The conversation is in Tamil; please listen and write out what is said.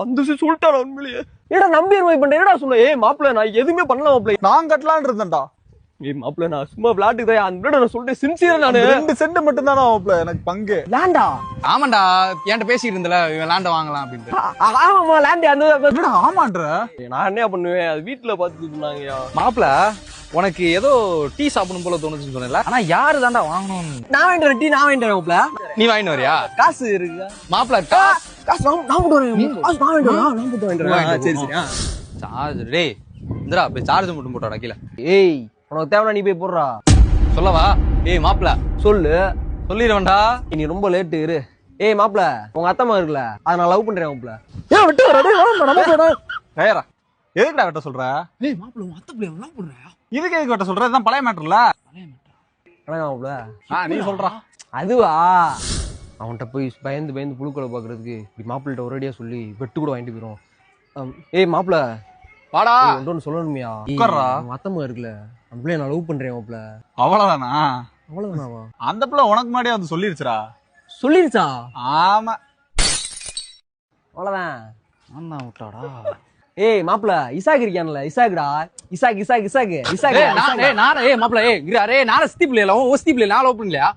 அந்த விஷயம் சொல்லிட்டான் உண்மையிலேயே. ஏடா நம்பிடுவாய் பண்ண என்னடா சொன்ன? மாப்பிள்ள நான் எதுவுமே பண்ணல மாப்பிள்ள. நான் கட்டலான்னு இருந்தேன்டா. மாப்பிள்ள நான் சும்மா விளையாட்டுக்கு தான் அந்த நான் சொல்லிட்டு சின்சியரா நானு 2 சென்ட் மட்டும் தானே மாப்பிள்ள எனக்கு பங்கு. லேண்டா? ஆமாண்டா, என்கிட்ட பேசிட்டு இருந்தல இவன் லேண்ட வாங்கலாம் அப்படின்ட்டு. ஆமாமா லேண்ட் அந்த ஆமான்ற நான் என்ன பண்ணுவேன், அது வீட்டுல பாத்துட்டு இருந்தாங்கயா. மாப்பிள்ள உனக்கு ஏதோ டீ சாப்பிடணும் போல தோணுச்சுன்னு சொன்னல, ஆனா யாரு தாண்டா வாங்கணும்? நான் வாங்கிட்டு டீ நான் வாங்கிட்டு மாப்பிள்ள. நீ வாங்கிட்டு வரியா? காசு இருக்கா மாப்பிள்ள? காசு நான் போட்டு வரேன். காசு நான் வாங்கிட்டு வரேன். சரி சரி. சார்ஜர் டேய் இந்தடா போய் சார்ஜ் மட்டும் போட்டாடா கீழ. ஏய் உனக்கு தேவைன்னா நீ போய் போடுறா. சொல்லவா? மாப்பிள்ள சொல்லு. சொல்லிடுவேன்டா. நீ ரொம்ப லேட்டு இரு. மாப்பிள்ள உங்க அத்தம்மா இருக்குல்ல, அதை நான் லவ் பண்றேன் மாப்பிள்ள. விட்டு வர வேறா எதுக்குடா வெட்ட சொல்ற? மாப்பிள்ள உங்க அத்தை பிள்ளைய லவ் பண்றியா? இதுக்கு எதுக்கு வெட்ட சொல்ற? இதுதான் பழைய மேட்டர்ல. மாப்பிள்ள நீ சொல்றா. அதுவா அவன்கிட்ட போய் பயந்து பயந்து புழுக்களை பாக்குறதுக்கு இப்படி மாப்பிள்ளிட்ட ஒரேடியா சொல்லி வெட்டு கூட வாங்கிட்டு போயிரும். மாப்பிள்ள வாடா ஒன்று சொல்லணுமியா? உட்கார்றா. உங்க அத்தம்மா இருக்குல்ல, அந்த பிள்ளைய நான் லவ் பண்றேன் மாப்பிள்ள. அவ்வளவுதானா? அவ்வளவுதானாவா? அந்த பிள்ளை உனக்கு முன்னாடியே வந்து சொல்லிருச்சுடா. சொல்லிருச்சா? ஆமா அவ்வளவுதான். அண்ணா விட்டாடா. மாப்பிள்ள இசாக் இருக்கான்ல, இசாக்குடா. இசாக் இசாக் இசாக் இசாக். மாப்பிள்ள நான சித்தி பிள்ளைல ஓ சித்தி பிள்ளைல நான் லவ் பண்ணலையா?